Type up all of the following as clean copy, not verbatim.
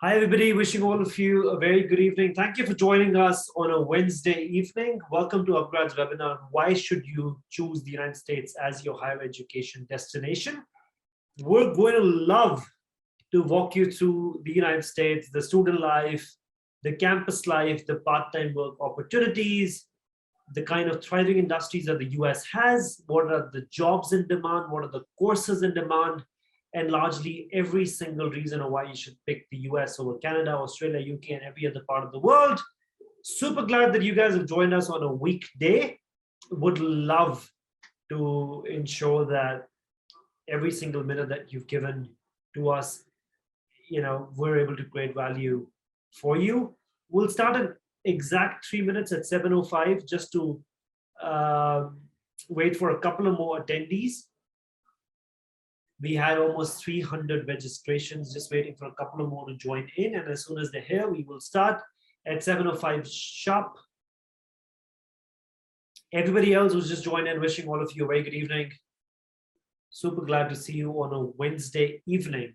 Hi, everybody. Wishing all of you a very good evening. Thank you for joining us on a Wednesday evening. Welcome to upGrad's webinar, Why Should You Choose the United States as Your Higher Education Destination? We're going to love to walk you through the United States, the student life, the campus life, the part-time work opportunities, the kind of thriving industries that the US has, what are the jobs in demand, what are the courses in demand, and largely every single reason of why you should pick the US over Canada, Australia, UK, and every other part of the world. Super glad that you guys have joined us on a weekday. Would love to ensure that every single minute that you've given to us, we're able to create value for you. We'll start in exact 3 minutes at 7:05 just to wait for a couple of more attendees. We had almost 300 registrations, just waiting for a couple of more to join in. And as soon as they're here, we will start at 7:05 sharp. Everybody else who's just joined in, wishing all of you a very good evening. Super glad to see you on a Wednesday evening.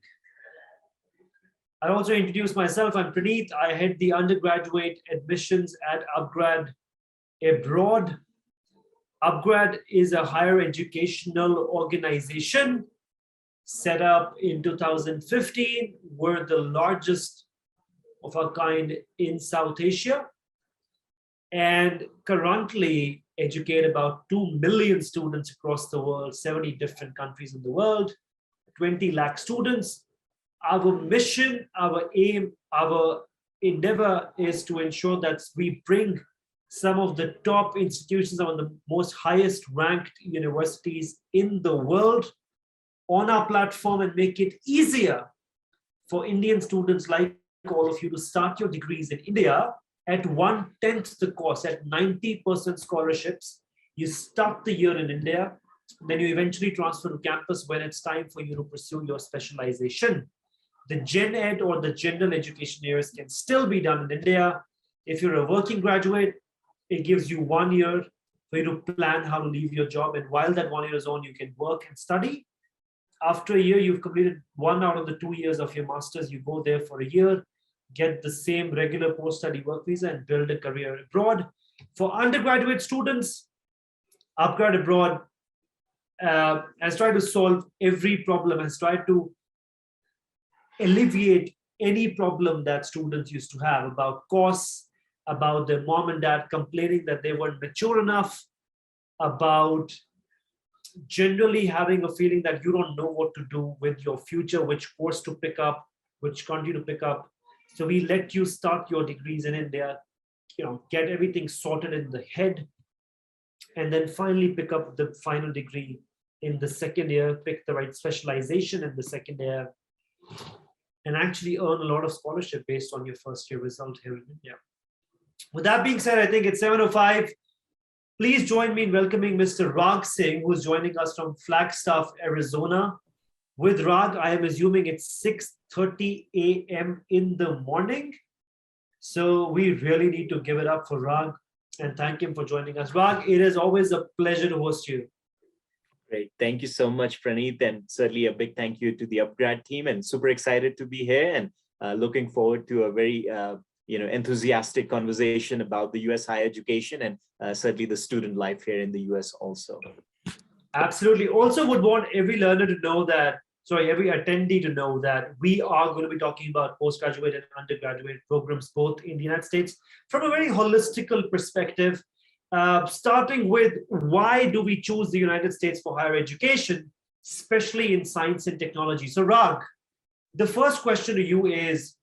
I also introduce myself. I'm Praneeth. I head the undergraduate admissions at upGrad abroad. upGrad is a higher educational organization set up in 2015. We're the largest of our kind in South Asia and currently educate about 2 million students across the world, 70 different countries in the world, 20 lakh students. Our mission, our aim, our endeavor is to ensure that we bring some of the top institutions, some of the most highest ranked universities in the world on our platform and make it easier for Indian students like all of you to start your degrees in India at 1/10 the cost, at 90% scholarships. You start the year in India, then you eventually transfer to campus when it's time for you to pursue your specialization. The Gen Ed or the general education years can still be done in India. If you're a working graduate, it gives you 1 year for you to plan how to leave your job. And while that 1 year is on, you can work and study. After a year, you've completed 1 out of the 2 years of your master's. You go there for a year, get the same regular post-study work visa and build a career abroad. For undergraduate students, upGrad abroad has tried to solve every problem, has tried to alleviate any problem that students used to have about costs, about their mom and dad complaining that they weren't mature enough, about generally having a feeling that you don't know what to do with your future, which course to pick up, which country to pick up. So we let you start your degrees in India, get everything sorted in the head, and then finally pick up the final degree in the second year, pick the right specialization in the second year, and actually earn a lot of scholarship based on your first year result here in India. With that being said, I think it's 7:05. Please join me in welcoming Mr. Ragh Singh, who's joining us from Flagstaff, Arizona. With Ragh, I am assuming it's 6:30 a.m. in the morning. So we really need to give it up for Ragh and thank him for joining us. Ragh, it is always a pleasure to host you. Great. Thank you so much, Praneeth, and certainly a big thank you to the upGrad team, and super excited to be here and looking forward to a very enthusiastic conversation about the US higher education and certainly the student life here in the US also. Absolutely. Also would want every learner to know that, every attendee to know that we are going to be talking about postgraduate and undergraduate programs, both in the United States, from a very holistical perspective, starting with why do we choose the United States for higher education, especially in science and technology. So Ragh, the first question to you is,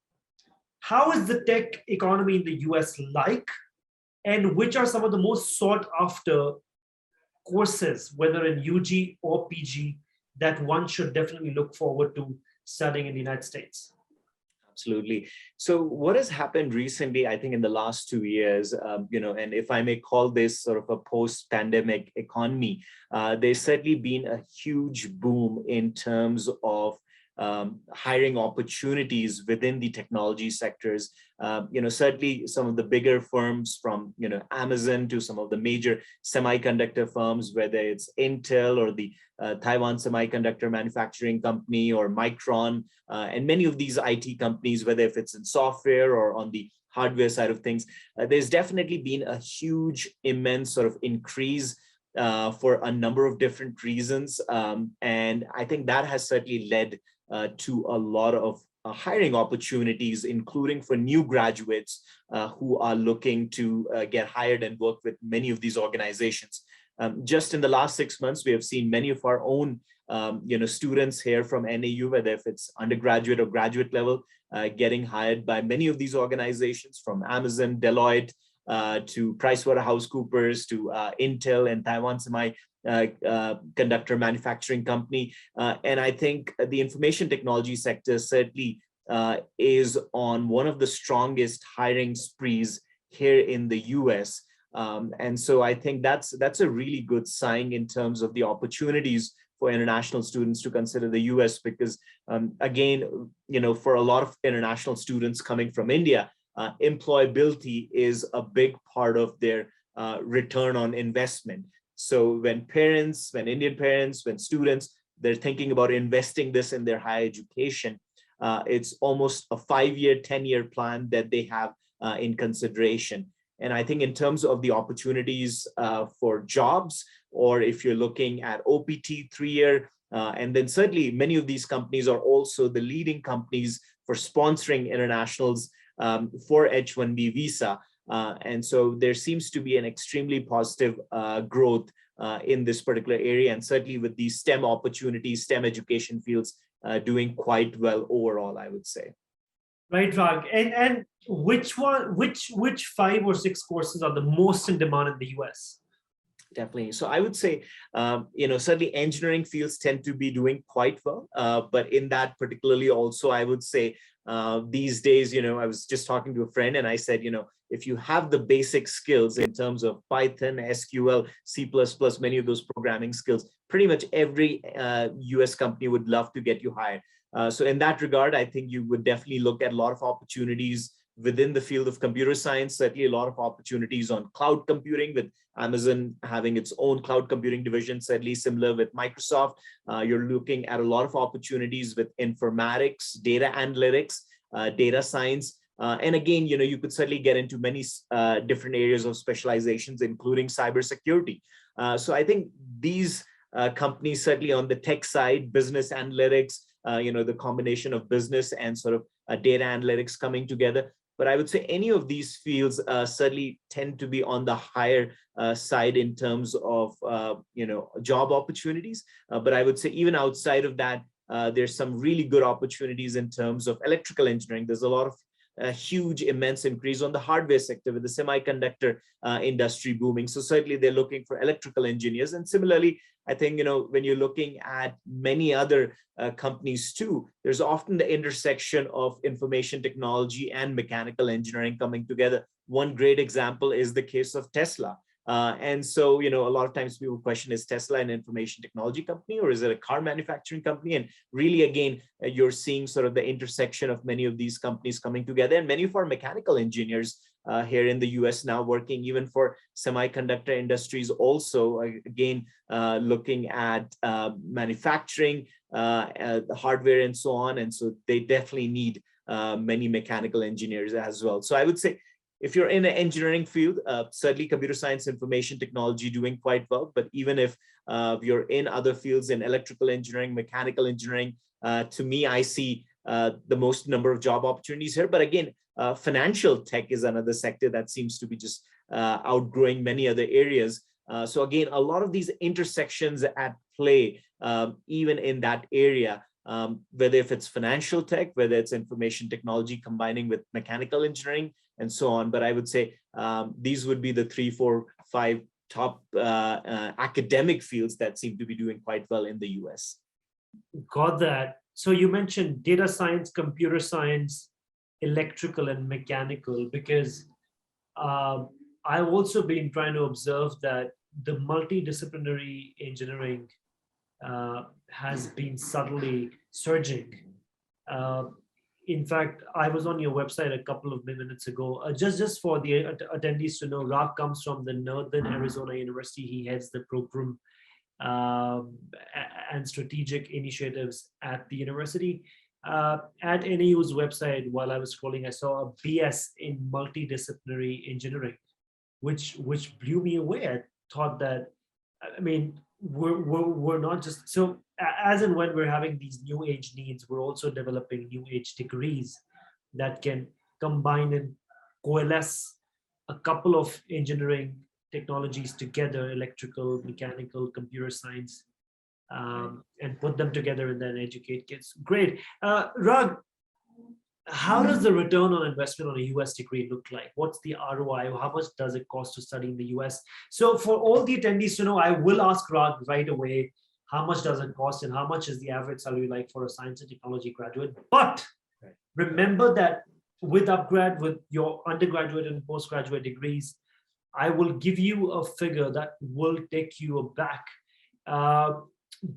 how is the tech economy in the US like, and which are some of the most sought after courses, whether in UG or PG, that one should definitely look forward to studying in the United States? Absolutely. So what has happened recently, I think in the last 2 years, and if I may call this sort of a post-pandemic economy, there's certainly been a huge boom in terms of hiring opportunities within the technology sectors. Certainly some of the bigger firms from, Amazon to some of the major semiconductor firms, whether it's Intel or the Taiwan Semiconductor Manufacturing Company or Micron, and many of these IT companies, whether if it's in software or on the hardware side of things, there's definitely been a huge, immense sort of increase for a number of different reasons. And I think that has certainly led to a lot of hiring opportunities, including for new graduates who are looking to get hired and work with many of these organizations. Just in the last 6 months, we have seen many of our own students here from NAU, whether if it's undergraduate or graduate level, getting hired by many of these organizations, from Amazon, Deloitte, to PricewaterhouseCoopers, to Intel and Taiwan Semiconductor Manufacturing Company. And I think the information technology sector certainly is on one of the strongest hiring sprees here in the US. And so I think that's a really good sign in terms of the opportunities for international students to consider the US, because again, for a lot of international students coming from India, employability is a big part of their return on investment. So when Indian parents, when students, they're thinking about investing this in their higher education, it's almost a 5-year, 10-year plan that they have in consideration. And I think in terms of the opportunities for jobs, or if you're looking at OPT 3-year, and then certainly many of these companies are also the leading companies for sponsoring internationals for H-1B visa. And so there seems to be an extremely positive growth in this particular area, and certainly with these STEM opportunities, STEM education fields doing quite well overall, I would say. Right, Ragh. And which 5 or 6 courses are the most in demand in the US? Definitely. So I would say, certainly engineering fields tend to be doing quite well. But in that particularly also, I would say these days, I was just talking to a friend and I said, if you have the basic skills in terms of Python, SQL, C++, many of those programming skills, pretty much every US company would love to get you hired. So in that regard, I think you would definitely look at a lot of opportunities within the field of computer science, certainly a lot of opportunities on cloud computing, with Amazon having its own cloud computing division, certainly similar with Microsoft. You're looking at a lot of opportunities with informatics, data analytics, data science. And again, you could certainly get into many different areas of specializations, including cybersecurity. So I think these companies, certainly on the tech side, business analytics, the combination of business and sort of data analytics coming together. But I would say any of these fields certainly tend to be on the higher side in terms of, job opportunities. But I would say even outside of that, there's some really good opportunities in terms of electrical engineering. There's a lot of a huge, immense increase on the hardware sector with the semiconductor industry booming. So certainly they're looking for electrical engineers. And similarly, I think, when you're looking at many other companies too, there's often the intersection of information technology and mechanical engineering coming together. One great example is the case of Tesla. And so, a lot of times people question, is Tesla an information technology company or is it a car manufacturing company? And really, again, you're seeing sort of the intersection of many of these companies coming together, and many of our mechanical engineers here in the US now working even for semiconductor industries also, again, looking at manufacturing, hardware and so on. And so they definitely need many mechanical engineers as well. So I would say, if you're in an engineering field, certainly computer science, information technology doing quite well. But even if you're in other fields in electrical engineering, mechanical engineering, to me, I see the most number of job opportunities here. But again, financial tech is another sector that seems to be just outgrowing many other areas. So again, a lot of these intersections at play, even in that area, whether if it's financial tech, whether it's information technology combining with mechanical engineering and so on. But I would say these would be the 3, 4, 5 top academic fields that seem to be doing quite well in the US. Got that. So you mentioned data science, computer science, electrical and mechanical, because I've also been trying to observe that the multidisciplinary engineering has been subtly surging. Uh, in fact, I was on your website a couple of minutes ago. Just for the attendees to know, Ragh comes from the Northern Arizona University. He heads the program and strategic initiatives at the university. At NAU's website, while I was scrolling, I saw a BS in multidisciplinary engineering, which blew me away. I thought that, I mean, we're not just so as and when we're having these new age needs, we're also developing new age degrees that can combine and coalesce a couple of engineering technologies together, electrical, mechanical, computer science, and put them together and then educate kids. Great. Ragh, how does the return on investment on a US degree look like? What's the ROI? How much does it cost to study in the US? So for all the attendees to know, I will ask Ragh right away, how much does it cost and how much is the average salary like for a science and technology graduate? But remember that with upGrad, with your undergraduate and postgraduate degrees, I will give you a figure that will take you aback,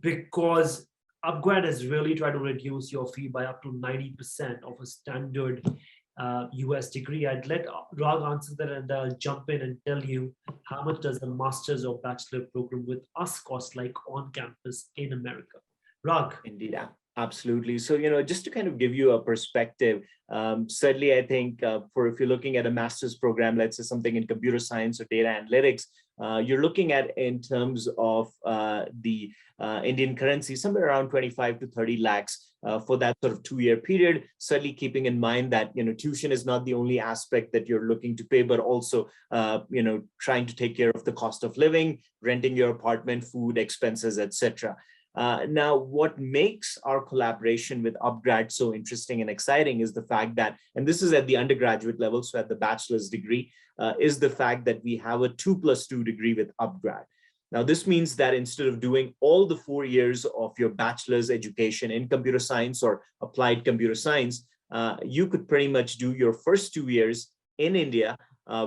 because upGrad has really tried to reduce your fee by up to 90% of a standard US degree. I'd let Ragh answer that and I'll jump in and tell you how much does a master's or bachelor program with us cost, like on campus in America. Ragh. Indeed, absolutely. So, just to kind of give you a perspective, certainly I think for if you're looking at a master's program, let's say something in computer science or data analytics, you're looking at in terms of the Indian currency, somewhere around 25 to 30 lakhs for that sort of 2-year period, certainly keeping in mind that, tuition is not the only aspect that you're looking to pay, but also, trying to take care of the cost of living, renting your apartment, food expenses, etc. Now, what makes our collaboration with upGrad so interesting and exciting is the fact that, and this is at the undergraduate level, so at the bachelor's degree, is the fact that we have a 2+2 degree with upGrad. Now, this means that instead of doing all the 4 years of your bachelor's education in computer science or applied computer science, you could pretty much do your first 2 years in India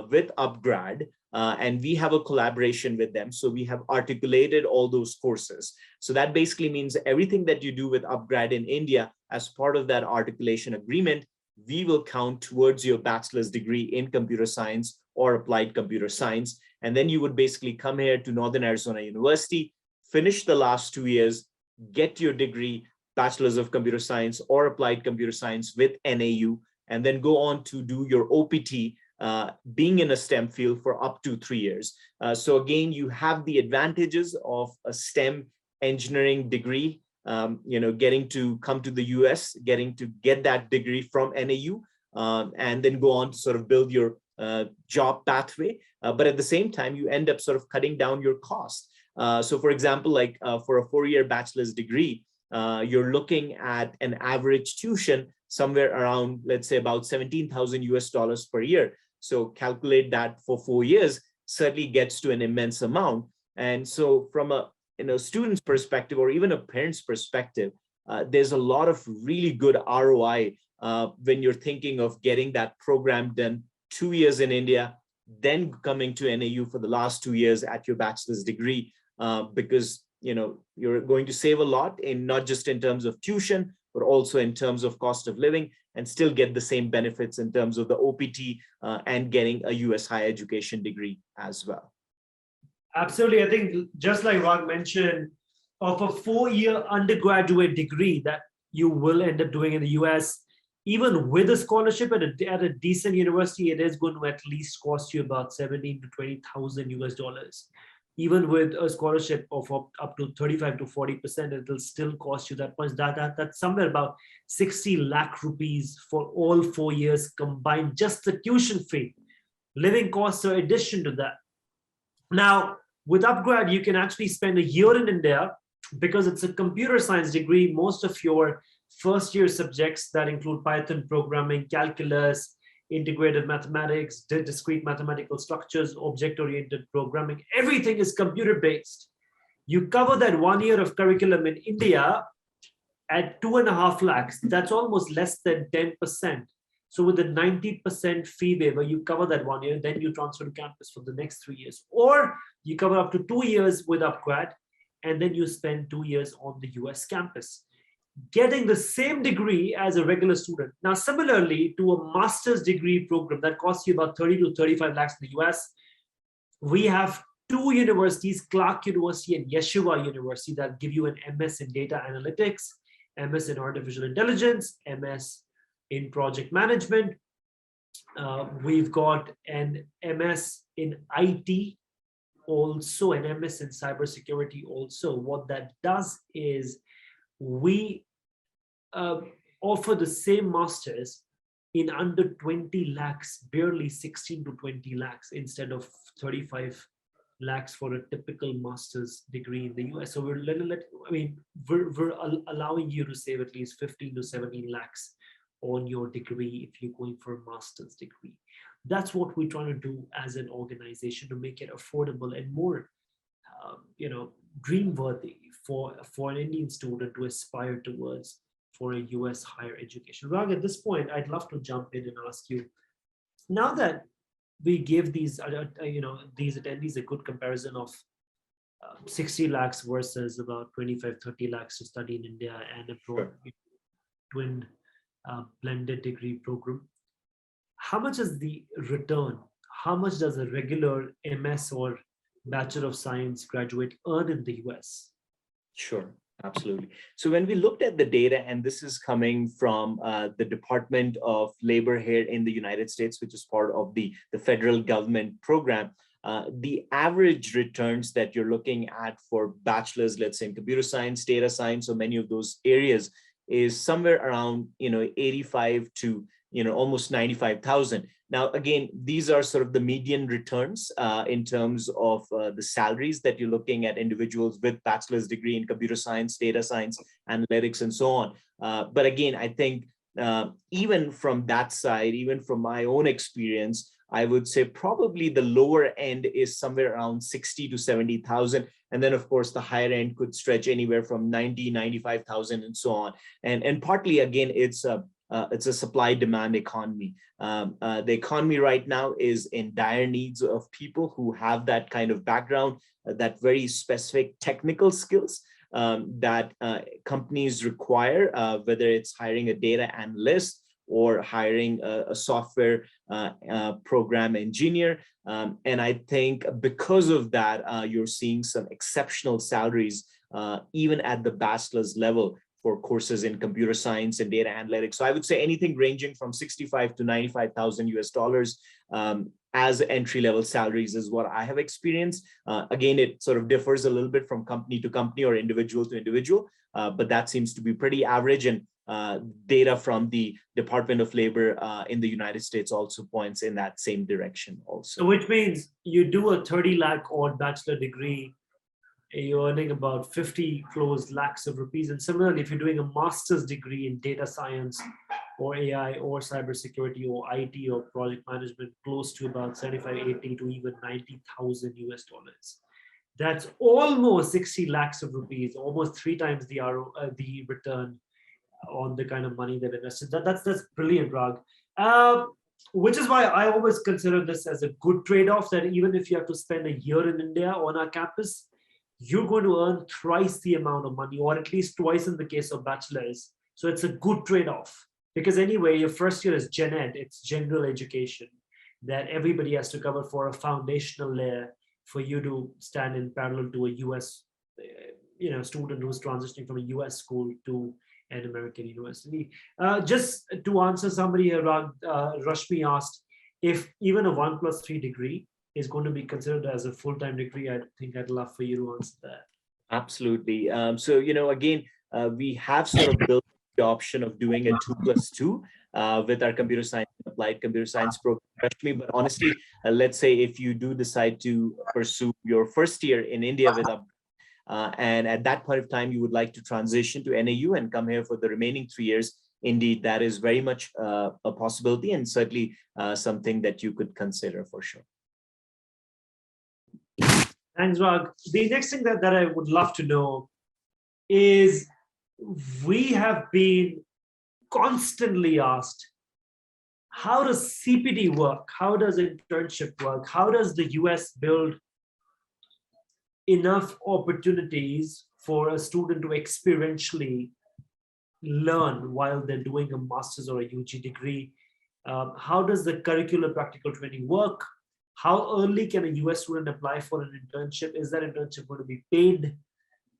with upGrad. And we have a collaboration with them. So we have articulated all those courses. So that basically means everything that you do with upGrad in India, as part of that articulation agreement, we will count towards your bachelor's degree in computer science or applied computer science. And then you would basically come here to Northern Arizona University, finish the last 2 years, get your degree, bachelor's of computer science or applied computer science with NAU, and then go on to do your OPT, being in a STEM field for up to 3 years. So again, you have the advantages of a STEM engineering degree, getting to come to the US, getting to get that degree from NAU, and then go on to sort of build your job pathway. But at the same time, you end up sort of cutting down your cost. So for example, like for a 4-year bachelor's degree, you're looking at an average tuition somewhere around, let's say, about $17,000 per year. So calculate that for 4 years, certainly gets to an immense amount. And so from a student's perspective or even a parent's perspective, there's a lot of really good ROI when you're thinking of getting that program done 2 years in India, then coming to NAU for the last 2 years at your bachelor's degree, because you're going to save a lot in not just in terms of tuition, but also in terms of cost of living, and still get the same benefits in terms of the OPT and getting a US higher education degree as well. Absolutely. I think just like Ragh mentioned, of a 4-year undergraduate degree that you will end up doing in the US, even with a scholarship at a decent university, it is going to at least cost you about 17 to 20,000 US dollars. Even with a scholarship of up to 35 to 40%, it'll still cost you that much. That's somewhere about 60 lakh rupees for all 4 years combined, just the tuition fee. Living costs are addition to that. Now, with upGrad, you can actually spend a year in India because it's a computer science degree. Most of your first year subjects that include Python programming, calculus, integrated mathematics, discrete mathematical structures, object-oriented programming, everything is computer-based. You cover that 1 year of curriculum in India at 2.5 lakhs. That's almost less than 10%. So with the 90% fee waiver, you cover that 1 year, then you transfer to campus for the next 3 years. Or you cover up to 2 years with upGrad, and then you spend 2 years on the US campus, getting the same degree as a regular student. Now, similarly to a master's degree program that costs you about 30 to 35 lakhs in the US, we have two universities, Clark University and Yeshua University, that give you an MS in data analytics, MS in artificial intelligence, MS in project management. We've got an MS in IT, also an MS in cybersecurity. Also, what that does is we offer the same masters in under 20 lakhs, barely 16 to 20 lakhs instead of 35 lakhs for a typical master's degree in the US. So we're allowing you to save at least 15 to 17 lakhs on your degree if you're going for a master's degree. That's what we're trying to do as an organization, to make it affordable and more, dream-worthy for an Indian student to aspire towards for a US higher education. Ragh, at this point, I'd love to jump in and ask you, now that we give these these attendees a good comparison of 60 lakhs versus about 25, 30 lakhs to study in India, and a twin blended degree program, how much is the return? How much does a regular MS or Bachelor of Science graduate earn in the US? Sure, absolutely. So when we looked at the data, and this is coming from the Department of Labor here in the United States, which is part of the federal government program, the average returns that you're looking at for bachelors, let's say in computer science, data science, or many of those areas, is somewhere around 85 to almost 95,000. Now, again, these are sort of the median returns in terms of the salaries that you're looking at individuals with bachelor's degree in computer science, data science, analytics, and so on. But again, I think even from that side, even from my own experience, I would say probably the lower end is somewhere around 60 to 70,000. And then, of course, the higher end could stretch anywhere from 90, 95,000 and so on. And partly, again, it's a supply-demand economy. The economy right now is in dire needs of people who have that kind of background, that very specific technical skills that companies require, whether it's hiring a data analyst or hiring a software program engineer. And I think because of that, you're seeing some exceptional salaries, even at the bachelor's level, for courses in computer science and data analytics. So I would say anything ranging from 65 to 95,000 US dollars as entry-level salaries is what I have experienced. Again, it sort of differs a little bit from company to company or individual to individual, but that seems to be pretty average. And data from the Department of Labor in the United States also points in that same direction also. So which means you do a 30 lakh odd bachelor degree, you're earning about 50 close lakhs of rupees. And similarly, if you're doing a master's degree in data science or AI or cybersecurity or IT or project management, close to about 75, 80 to even 90,000 US dollars. That's almost 60 lakhs of rupees, almost 3 times the return on the kind of money they've invested. That's brilliant, Ragh. Which is why I always consider this as a good trade-off, that even if you have to spend a year in India on our campus, you're going to earn thrice the amount of money, or at least twice in the case of bachelors. So it's a good trade-off, because anyway, your first year is Gen Ed, it's general education that everybody has to cover for a foundational layer for you to stand in parallel to a US student who's transitioning from a US school to an American university. Just to answer somebody here, Rashmi asked if even a 1+3 degree is going to be considered as a full-time degree. I think I'd love for you to answer that. Absolutely. So, again, we have sort of built the option of doing a 2+2 with our computer science and applied computer science program. But honestly, let's say if you do decide to pursue your first year in India with and at that point of time, you would like to transition to NAU and come here for the remaining 3 years, indeed, that is very much a possibility, and certainly something that you could consider for sure. Thanks, Ragh. The next thing that I would love to know is, we have been constantly asked, how does CPD work? How does internship work? How does the US build enough opportunities for a student to experientially learn while they're doing a master's or a UG degree? How does the curricular practical training work? How early can a US student apply for an internship? Is that internship going to be paid?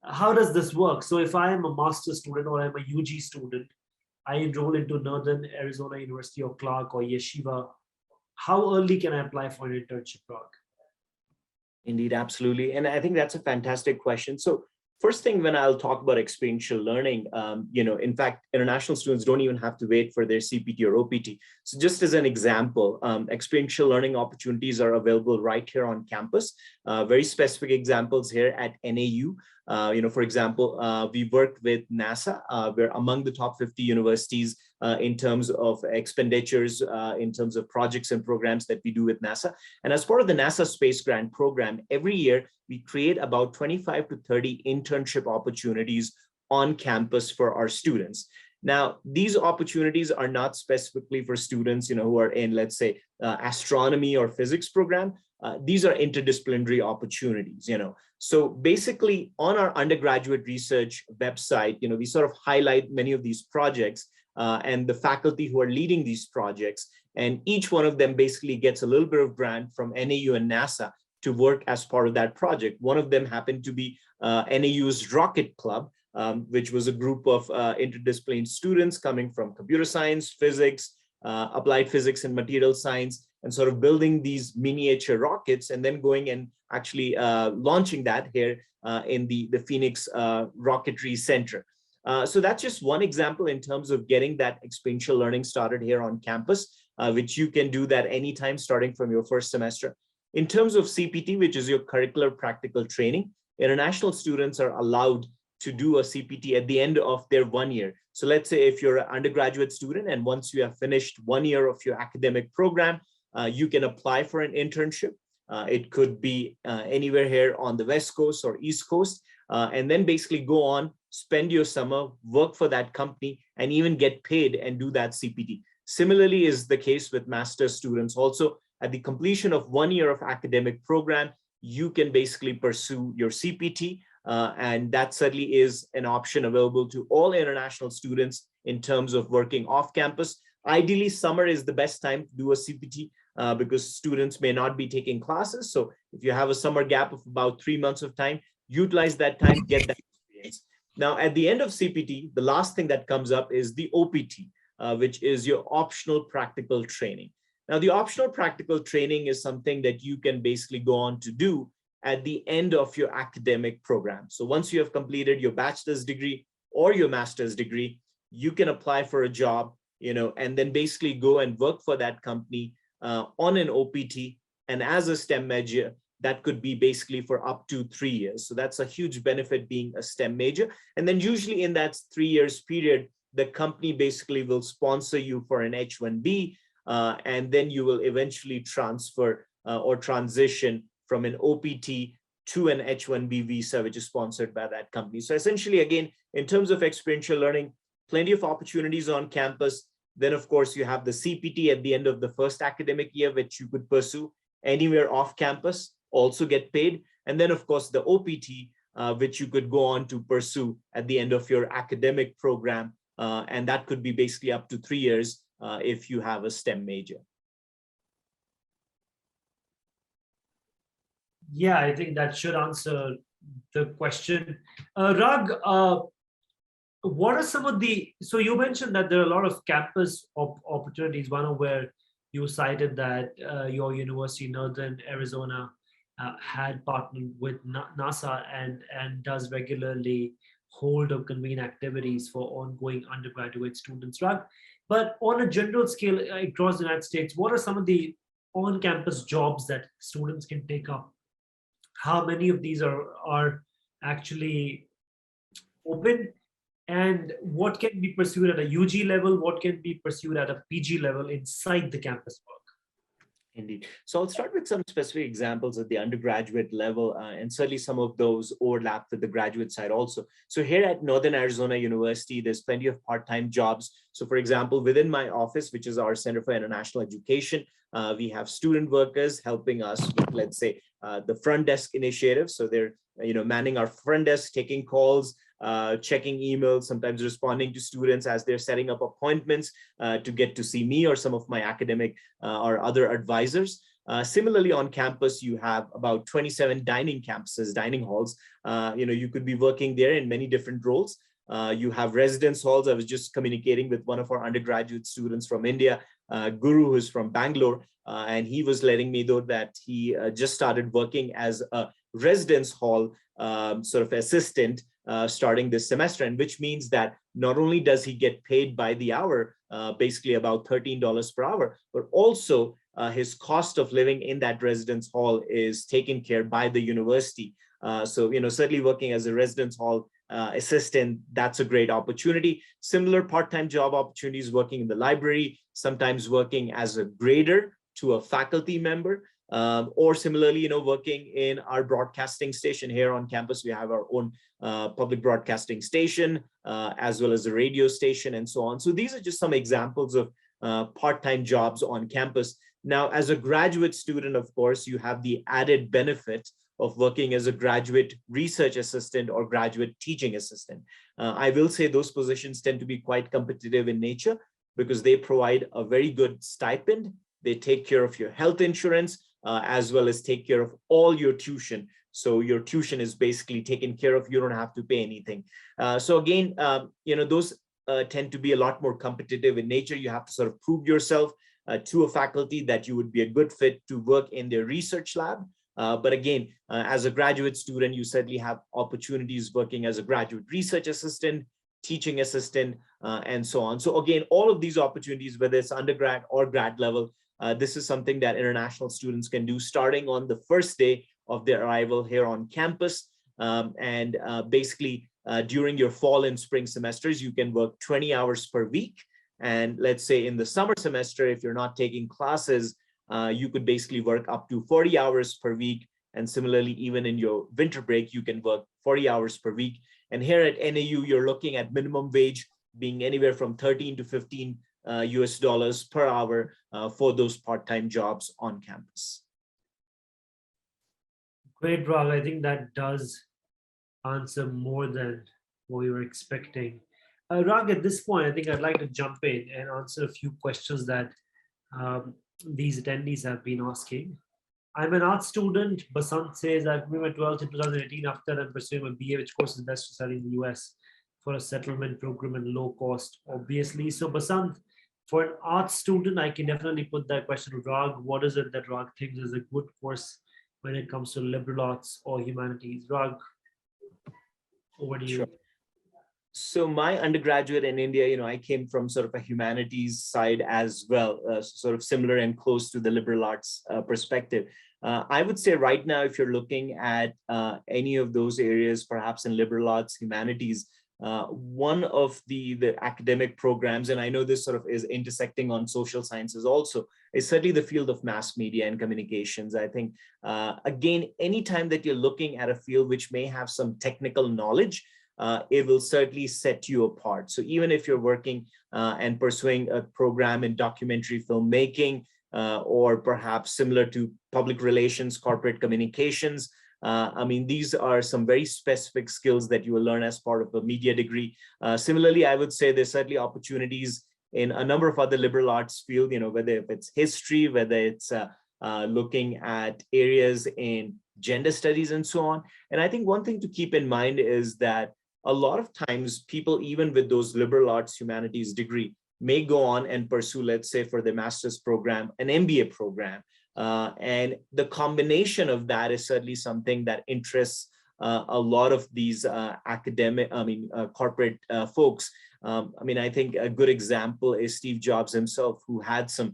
How does this work? So if I am a master's student or I'm a UG student, I enroll into Northern Arizona University or Clark or Yeshiva, how early can I apply for an internship, Ragh? Indeed, absolutely. And I think that's a fantastic question. So first thing, when I'll talk about experiential learning, in fact, international students don't even have to wait for their CPT or OPT. So just as an example, experiential learning opportunities are available right here on campus. Very specific examples here at NAU. For example, we worked with NASA. We're among the top 50 universities in terms of expenditures, in terms of projects and programs that we do with NASA. And as part of the NASA Space Grant Program, every year we create about 25 to 30 internship opportunities on campus for our students. Now, these opportunities are not specifically for students, who are in, let's say, astronomy or physics program. These are interdisciplinary opportunities, So basically on our undergraduate research website, we sort of highlight many of these projects and the faculty who are leading these projects. And each one of them basically gets a little bit of grant from NAU and NASA to work as part of that project. One of them happened to be NAU's Rocket Club, which was a group of interdisciplinary students coming from computer science, physics, applied physics and material science, and sort of building these miniature rockets and then going and actually launching that here in the Phoenix Rocketry Center. So that's just one example in terms of getting that experiential learning started here on campus, which you can do that anytime starting from your first semester. In terms of CPT, which is your curricular practical training, international students are allowed to do a CPT at the end of their 1 year. So let's say if you're an undergraduate student and once you have finished 1 year of your academic program, you can apply for an internship. It could be anywhere here on the West Coast or East Coast, and then basically go on, spend your summer, work for that company, and even get paid and do that CPT. Similarly is the case with master's students. Also, at the completion of 1 year of academic program, you can basically pursue your CPT, and that certainly is an option available to all international students in terms of working off campus. Ideally, summer is the best time to do a CPT because students may not be taking classes. So if you have a summer gap of about 3 months of time, utilize that time, get that experience. Now, at the end of CPT, the last thing that comes up is the OPT, which is your optional practical training. Now, the optional practical training is something that you can basically go on to do at the end of your academic program. So once you have completed your bachelor's degree or your master's degree, you can apply for a job, and then basically go and work for that company on an OPT. And as a STEM major, that could be basically for up to 3 years. So that's a huge benefit being a STEM major. And then usually in that 3 years period, the company basically will sponsor you for an H-1B, and then you will eventually transfer or transition from an OPT to an H-1B visa, which is sponsored by that company. So essentially, again, in terms of experiential learning, plenty of opportunities on campus. Then, of course, you have the CPT at the end of the first academic year, which you could pursue anywhere off campus, also get paid. And then, of course, the OPT, which you could go on to pursue at the end of your academic program. And that could be basically up to 3 years if you have a STEM major. Yeah, I think that should answer the question. Ragh, what are some of so you mentioned that there are a lot of campus opportunities, one of where you cited that your university, Northern Arizona, had partnered with NASA and does regularly hold or convene activities for ongoing undergraduate students, right? But on a general scale across the United States, what are some of the on-campus jobs that students can take up? How many of these are actually open? And what can be pursued at a UG level? What can be pursued at a PG level inside the campus work? Indeed. So I'll start with some specific examples at the undergraduate level, and certainly some of those overlap with the graduate side also. So here at Northern Arizona University, there's plenty of part-time jobs. So for example, within my office, which is our Center for International Education, we have student workers helping us with, let's say, the front desk initiative. So they're, manning our front desk, taking calls, checking emails, sometimes responding to students as they're setting up appointments to get to see me or some of my academic or other advisors. Similarly, on campus, you have about 27 dining halls. You could be working there in many different roles. You have residence halls. I was just communicating with one of our undergraduate students from India, Guru, who's from Bangalore, and he was letting me know that he just started working as a residence hall sort of assistant starting this semester, and which means that not only does he get paid by the hour, basically about $13 per hour, but also his cost of living in that residence hall is taken care by the university. So, certainly working as a residence hall assistant, that's a great opportunity. Similar part-time job opportunities working in the library, sometimes working as a grader to a faculty member, or similarly, working in our broadcasting station here on campus. We have our own public broadcasting station, as well as a radio station and so on. So these are just some examples of part-time jobs on campus. Now, as a graduate student, of course, you have the added benefit of working as a graduate research assistant or graduate teaching assistant. I will say those positions tend to be quite competitive in nature because they provide a very good stipend. They take care of your health insurance, as well as take care of all your tuition. So your tuition is basically taken care of. You don't have to pay anything. So again, those tend to be a lot more competitive in nature. You have to sort of prove yourself to a faculty that you would be a good fit to work in their research lab. But again, as a graduate student, you certainly have opportunities working as a graduate research assistant, teaching assistant, and so on. So again, all of these opportunities, whether it's undergrad or grad level, this is something that international students can do starting on the first day of their arrival here on campus. Basically, during your fall and spring semesters, you can work 20 hours per week. And let's say in the summer semester, if you're not taking classes, you could basically work up to 40 hours per week. And similarly, even in your winter break, you can work 40 hours per week. And here at NAU, you're looking at minimum wage being anywhere from 13 to 15 US dollars per hour for those part-time jobs on campus. Great, Ragh. I think that does answer more than what we were expecting. Ragh, at this point, I think I'd like to jump in and answer a few questions that these attendees have been asking. I'm an art student. Basant says I've been my 12th in 2018. After I'm pursuing my BA, which course is best to study in the US for a settlement program and low cost, obviously. So Basant, for an art student, I can definitely put that question to Ragh. What is it that Ragh thinks is a good course when it comes to liberal arts or humanities? Ragh, over to you. Sure. So my undergraduate in India, I came from sort of a humanities side as well, sort of similar and close to the liberal arts perspective. I would say right now, if you're looking at any of those areas, perhaps in liberal arts, humanities, one of the academic programs, and I know this sort of is intersecting on social sciences also, is certainly the field of mass media and communications. I think, again, anytime that you're looking at a field which may have some technical knowledge, it will certainly set you apart. So even if you're working and pursuing a program in documentary filmmaking, or perhaps similar to public relations, corporate communications, these are some very specific skills that you will learn as part of a media degree. Similarly, I would say there's certainly opportunities in a number of other liberal arts field, whether it's history, whether it's looking at areas in gender studies and so on. And I think one thing to keep in mind is that a lot of times people, even with those liberal arts humanities degree, may go on and pursue, let's say for the master's program, an MBA program. And the combination of that is certainly something that interests a lot of these corporate folks. I think a good example is Steve Jobs himself, who had some,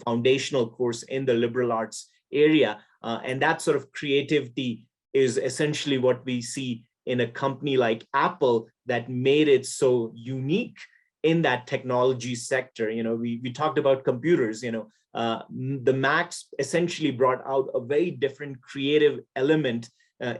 foundational course in the liberal arts area. And that sort of creativity is essentially what we see in a company like Apple that made it so unique in that technology sector. We talked about computers, the Macs essentially brought out a very different creative element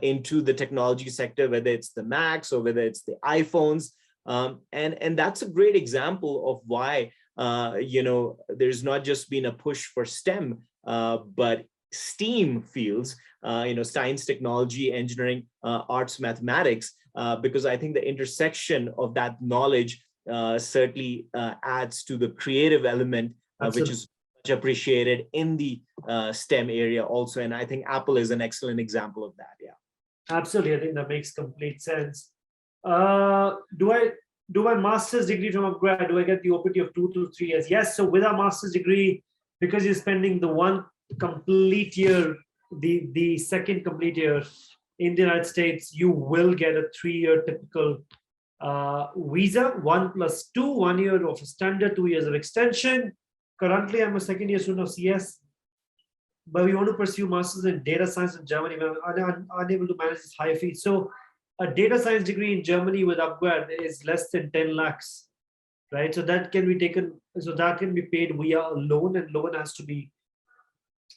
into the technology sector, whether it's the Macs or whether it's the iPhones. And that's a great example of why, there's not just been a push for STEM, but STEAM fields, science, technology, engineering, arts, mathematics, because I think the intersection of that knowledge certainly adds to the creative element, which is much appreciated in the STEM area also. And I think Apple is an excellent example of that. Yeah. Absolutely. I think that makes complete sense. Do my master's degree from upGrad, do I get the OPT of 2 to 3 years? Yes. So with our master's degree, because you're spending the one complete year, the second complete year in the United States, you will get a 3-year typical visa, 1+2, 1 year of standard, 2 years of extension. Currently, I'm a second year student of CS, but we want to pursue masters in data science in Germany. I'm unable to manage this high fee. So a data science degree in Germany with upGrad is less than 10 lakhs, right? So that can be taken, so that can be paid via a loan, and loan has to be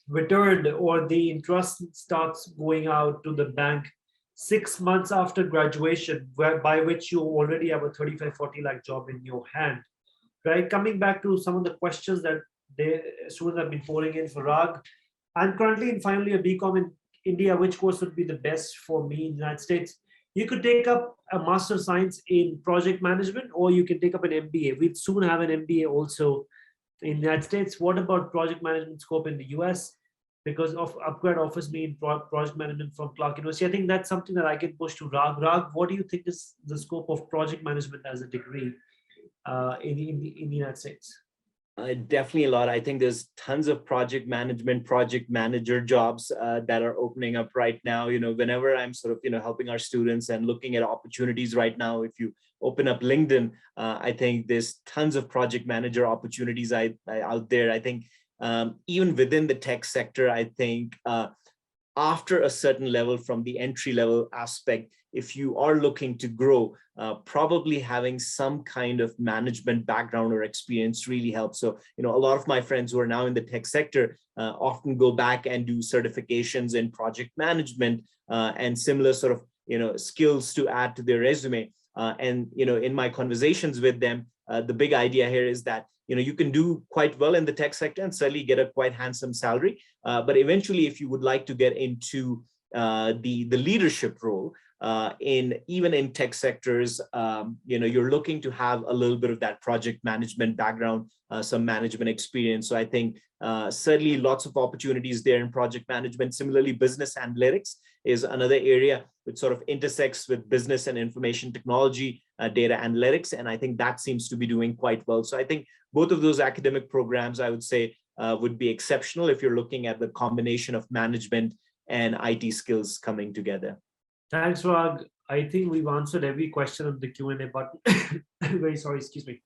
returned, or the interest starts going out to the bank 6 months after graduation, by which you already have a 35-40 lakh job in your hand, right? Coming back to some of the questions that the students have been pouring in for Ragh. I'm currently in final year BCom in India. Which course would be the best for me in the United States? You could take up a Master of Science in Project Management, or you can take up an MBA. We'd soon have an MBA also in the United States. What about Project Management scope in the US? Because of upGrad offers me in Project Management from Clark University. I think that's something that I can push to Ragh. Ragh, what do you think is the scope of Project Management as a degree in the United States? Definitely a lot. I think there's tons of project management, project manager jobs that are opening up right now. Whenever I'm sort of, helping our students and looking at opportunities right now, if you open up LinkedIn, I think there's tons of project manager opportunities out there. I think even within the tech sector, I think after a certain level, from the entry level aspect, if you are looking to grow, probably having some kind of management background or experience really helps. So, a lot of my friends who are now in the tech sector often go back and do certifications in project management and similar sort of, skills to add to their resume. And, in my conversations with them, the big idea here is that you can do quite well in the tech sector and certainly get a quite handsome salary. But eventually, if you would like to get into the leadership role, even in tech sectors, you're looking to have a little bit of that project management background, some management experience. So I think certainly lots of opportunities there in project management. Similarly, business analytics is another area which sort of intersects with business and information technology, data analytics. And I think that seems to be doing quite well. So I think both of those academic programs, I would say, would be exceptional if you're looking at the combination of management and IT skills coming together. Thanks, Ragh. I think we've answered every question on the Q&A button. Very sorry, excuse me.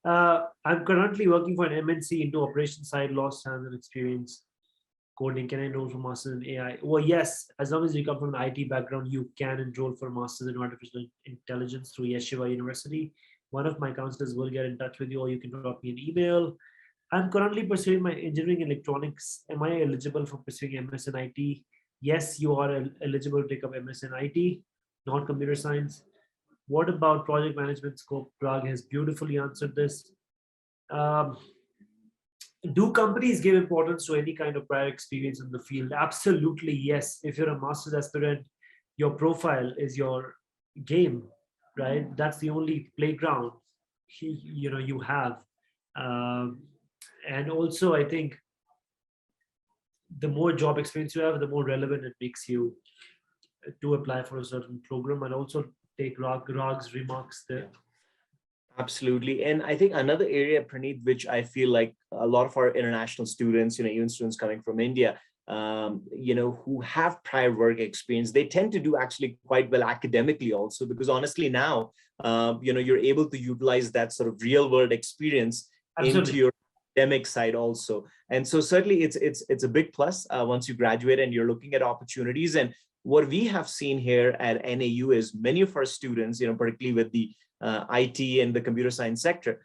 I'm currently working for an MNC into operations side, lost hands-on experience coding. Can I enroll for masters in AI? Well, yes, as long as you come from an IT background, you can enroll for masters in artificial intelligence through Yeshiva University. One of my counselors will get in touch with you, or you can drop me an email. I'm currently pursuing my engineering electronics. Am I eligible for pursuing MS in IT? Yes, you are eligible to take up MS in IT, not computer science. What about project management scope? Ragh has beautifully answered this. Do companies give importance to any kind of prior experience in the field? Absolutely, yes. If you're a master's aspirant, your profile is your game, right? That's the only playground you have. And also, I think the more job experience you have, the more relevant it makes you to apply for a certain program. And also take Ragh's remarks there. Absolutely. And I think another area, Praneeth, which I feel like a lot of our international students, even students coming from India, who have prior work experience, they tend to do actually quite well academically also, because honestly now, you're able to utilize that sort of real world experience Absolutely. into your academic side also. And so certainly it's a big plus once you graduate and you're looking at opportunities. And what we have seen here at NAU is many of our students, particularly with the IT and the computer science sector,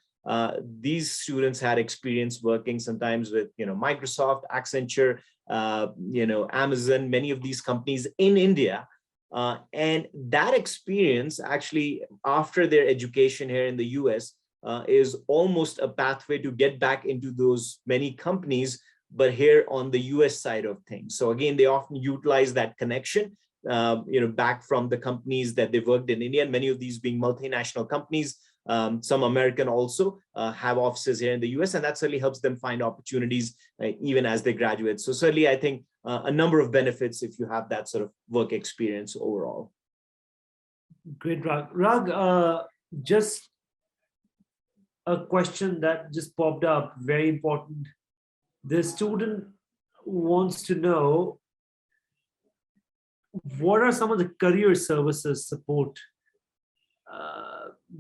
these students had experience working sometimes with, Microsoft, Accenture, Amazon, many of these companies in India. And that experience actually, after their education here in the US, is almost a pathway to get back into those many companies, but here on the US side of things. So again, they often utilize that connection, back from the companies that they've worked in India, and many of these being multinational companies. Some American also have offices here in the US, and that certainly helps them find opportunities even as they graduate. So certainly, I think a number of benefits if you have that sort of work experience overall. Great, Ragh. Ragh, just a question that just popped up, very important. The student wants to know, what are some of the career services support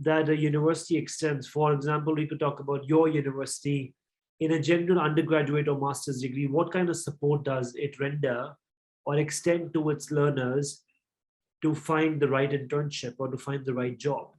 that a university extends? For example, we could talk about your university. In a general undergraduate or master's degree, what kind of support does it render or extend to its learners to find the right internship or to find the right job?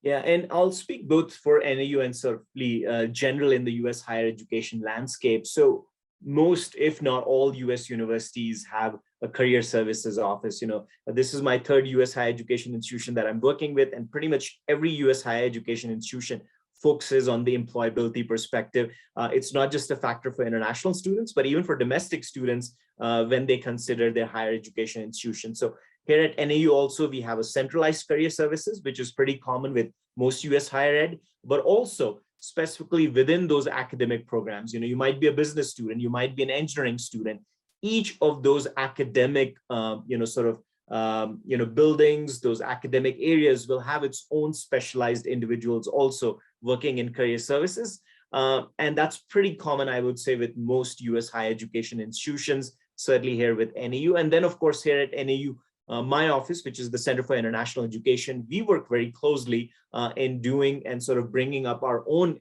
Yeah, and I'll speak both for NAU and certainly general in the US higher education landscape. So most, if not all, US universities have a career services office. This is my third US higher education institution that I'm working with, and pretty much every US higher education institution focuses on the employability perspective. It's not just a factor for international students, but even for domestic students when they consider their higher education institution. So here at NAU also, we have a centralized career services, which is pretty common with most US higher ed, but also specifically within those academic programs. You might be a business student, you might be an engineering student. Each of those academic, buildings, those academic areas will have its own specialized individuals also working in career services. And that's pretty common, I would say, with most US higher education institutions, certainly here with NAU. And then, of course, here at NAU, my office, which is the Center for International Education, we work very closely in doing and sort of bringing up our own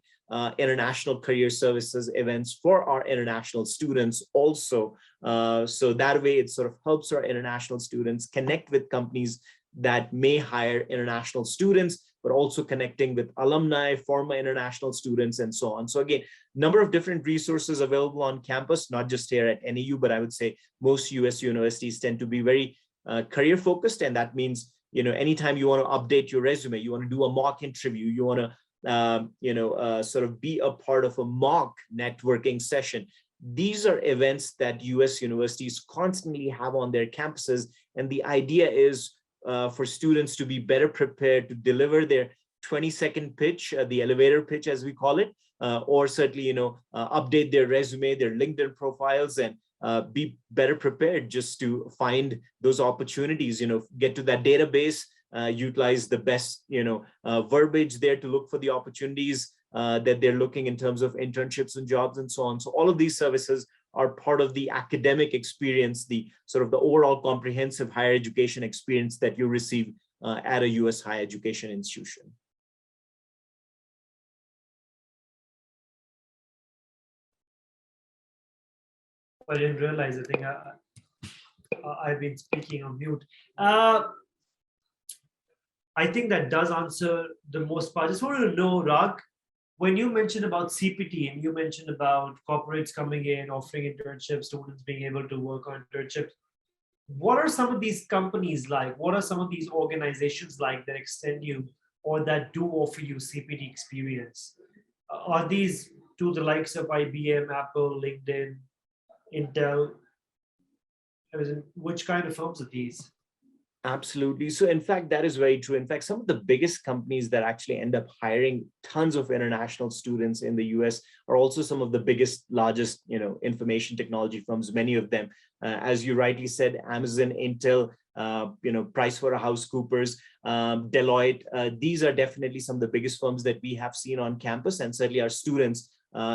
international career services events for our international students also. So that way it sort of helps our international students connect with companies that may hire international students, but also connecting with alumni, former international students, and so on. So again, number of different resources available on campus, not just here at NAU, but I would say most US universities tend to be very career focused. And that means, anytime you want to update your resume, you want to do a mock interview, you want to, sort of be a part of a mock networking session. These are events that US universities constantly have on their campuses. And the idea is for students to be better prepared to deliver their 20-second pitch, the elevator pitch, as we call it, or certainly, update their resume, their LinkedIn profiles, and be better prepared just to find those opportunities, get to that database, utilize the best, verbiage there to look for the opportunities that they're looking in terms of internships and jobs and so on. So all of these services are part of the academic experience, the sort of the overall comprehensive higher education experience that you receive at a US higher education institution. I didn't realize. I think I've been speaking on mute. I think that does answer the most part. I just wanted to know, Ragh, when you mentioned about CPT and you mentioned about corporates coming in, offering internships, students being able to work on internships, what are some of these companies like? What are some of these organizations like that extend you or that do offer you CPT experience? Are these to the likes of IBM, Apple, LinkedIn, Intel? Which kind of firms are these? Absolutely. So in fact, that is very true. In fact, some of the biggest companies that actually end up hiring tons of international students in the US are also some of the biggest, largest, information technology firms, many of them. As you rightly said, Amazon, Intel, PricewaterhouseCoopers, Deloitte, these are definitely some of the biggest firms that we have seen on campus, and certainly our students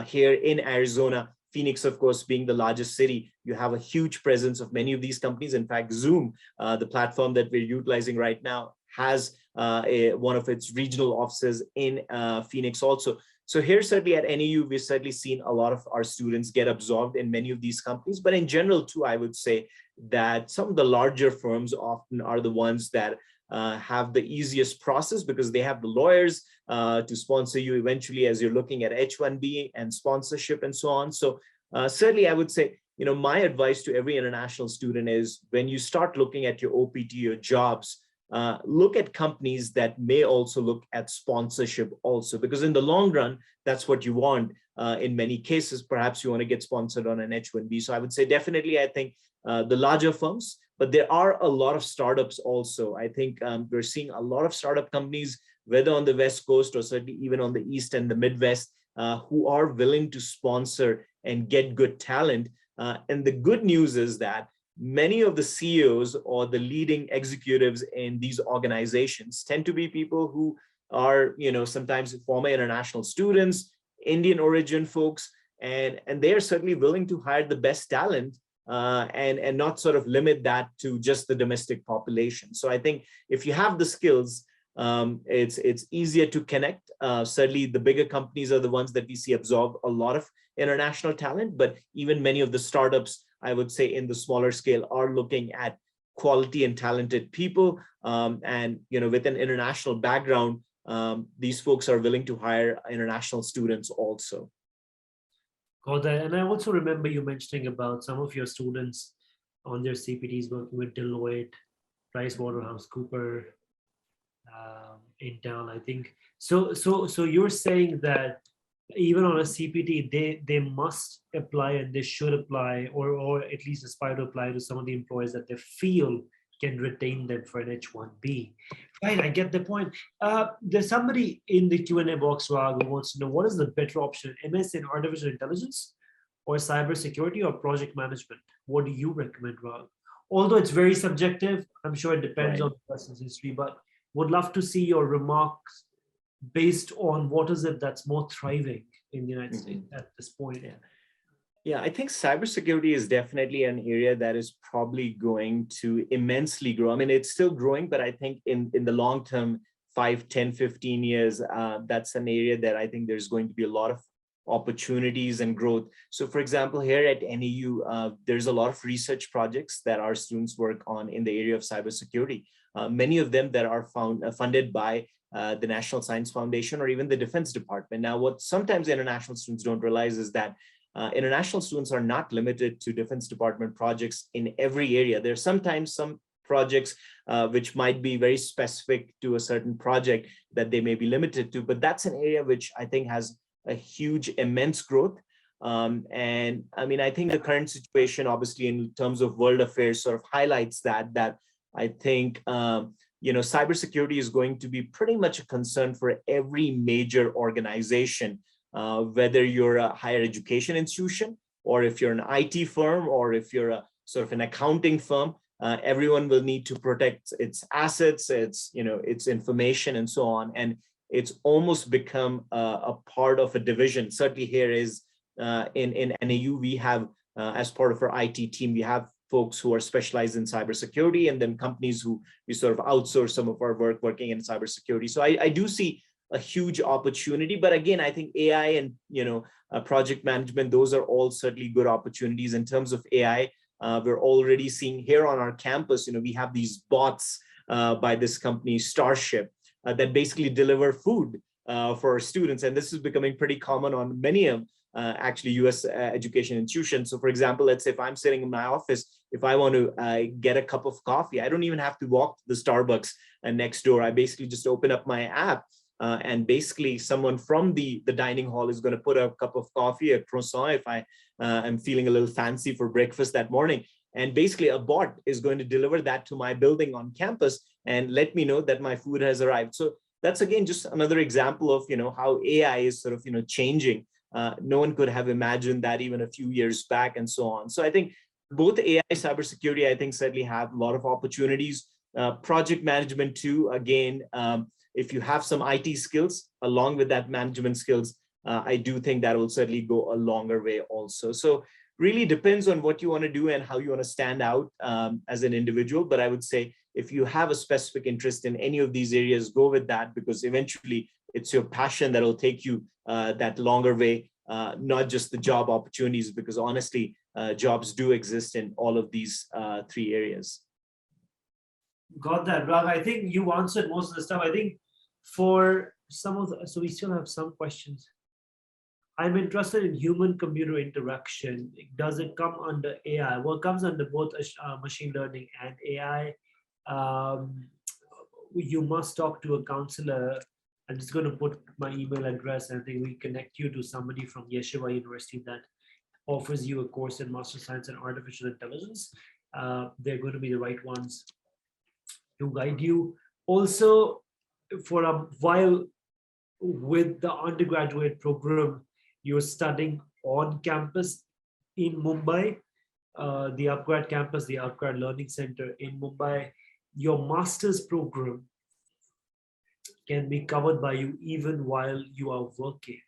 here in Arizona, Phoenix, of course, being the largest city, you have a huge presence of many of these companies. In fact, Zoom, the platform that we're utilizing right now, has one of its regional offices in Phoenix also. So here, certainly at NAU, we've certainly seen a lot of our students get absorbed in many of these companies. But in general, too, I would say that some of the larger firms often are the ones that have the easiest process because they have the lawyers to sponsor you eventually as you're looking at H-1B and sponsorship and so on. So certainly I would say, my advice to every international student is when you start looking at your OPT or jobs, look at companies that may also look at sponsorship also, because in the long run, that's what you want. In many cases, perhaps you want to get sponsored on an H-1B. So I would say definitely, I think the larger firms, but there are a lot of startups also. I think we're seeing a lot of startup companies, whether on the West Coast or certainly even on the East and the Midwest, who are willing to sponsor and get good talent. And the good news is that many of the CEOs or the leading executives in these organizations tend to be people who are, sometimes former international students, Indian origin folks, and they are certainly willing to hire the best talent and not sort of limit that to just the domestic population. So I think if you have the skills, it's easier to connect. Certainly the bigger companies are the ones that we see absorb a lot of international talent, but even many of the startups, I would say in the smaller scale, are looking at quality and talented people. And with an international background, these folks are willing to hire international students also. Got that. And I also remember you mentioning about some of your students on their CPTs working with Deloitte, PricewaterhouseCoopers, Intel, I think. So you're saying that even on a CPT, they must apply and they should apply, or at least aspire to apply to some of the employers that they feel can retain them for an H-1B. Right, I get the point. There's somebody in the Q&A box, Ragh, who wants to know what is the better option, MS in artificial intelligence or cybersecurity or project management? What do you recommend, Ragh? Although it's very subjective, I'm sure it depends on the person's history, but would love to see your remarks based on what is it that's more thriving in the United States at this point. Yeah, I think cybersecurity is definitely an area that is probably going to immensely grow. I mean, it's still growing, but I think in the long term, 5, 10, 15 years, that's an area that I think there's going to be a lot of opportunities and growth. So for example, here at NAU, there's a lot of research projects that our students work on in the area of cybersecurity. Many of them that are funded by the National Science Foundation or even the Defense Department. Now, what sometimes international students don't realize is that international students are not limited to Defense Department projects in every area. There's sometimes some projects which might be very specific to a certain project that they may be limited to, but that's an area which I think has a huge, immense growth. And I mean, I think the current situation, obviously, in terms of world affairs sort of highlights that I think, cybersecurity is going to be pretty much a concern for every major organization, whether you're a higher education institution, or if you're an IT firm, or if you're a sort of an accounting firm. Everyone will need to protect its assets, its information, and so on. And it's almost become a part of a division. Certainly here is in NAU, we have, as part of our IT team, we have folks who are specialized in cybersecurity, and then companies who we sort of outsource some of our work working in cybersecurity. So I do see a huge opportunity, but again, I think AI and project management, those are all certainly good opportunities. In terms of AI, we're already seeing here on our campus, we have these bots by this company Starship that basically deliver food for our students, and this is becoming pretty common on many of actually US education institutions. So for example, let's say if I'm sitting in my office, if I want to get a cup of coffee, I don't even have to walk to the Starbucks next door. I basically just open up my app, and basically someone from the dining hall is going to put a cup of coffee, a croissant, if I am feeling a little fancy for breakfast that morning. And basically a bot is going to deliver that to my building on campus and let me know that my food has arrived. So that's, again, just another example of, how AI is sort of, changing. No one could have imagined that even a few years back, and so on. So I think both AI, cybersecurity, I think certainly have a lot of opportunities. Project management too, again, if you have some IT skills along with that management skills, I do think that will certainly go a longer way also. So really depends on what you want to do and how you want to stand out as an individual. But I would say if you have a specific interest in any of these areas, go with that, because eventually it's your passion that will take you that longer way, not just the job opportunities, because honestly, jobs do exist in all of these 3 areas. Got that, Ragh. I think you answered most of the stuff. I think for some of the, so we still have some questions. I'm interested in human-computer interaction. Does it come under AI? Well, it comes under both machine learning and AI. Um, you must talk to a counselor. I'm just going to put my email address, and I think we connect you to somebody from Yeshiva University that offers you a course in Master Science and Artificial Intelligence. They're going to be the right ones to guide you. Also, for a while with the undergraduate program, you're studying on campus in Mumbai, the upGrad campus, the upGrad Learning Center in Mumbai. Your master's program can be covered by you even while you are working.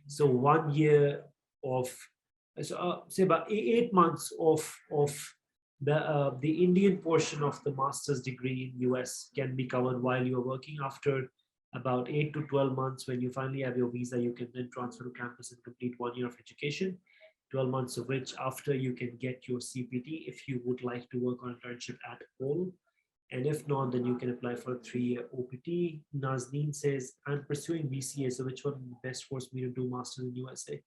So 1 year of, say about 8 months of the Indian portion of the master's degree in US can be covered while you're working. After about 8 to 12 months, when you finally have your visa, you can then transfer to campus and complete 1 year of education, 12 months of which after you can get your CPT if you would like to work on internship at all. And if not, then you can apply for a 3-year OPT. Nazneen says, I'm pursuing BCA, so which one is the best course for me to do master's in USA?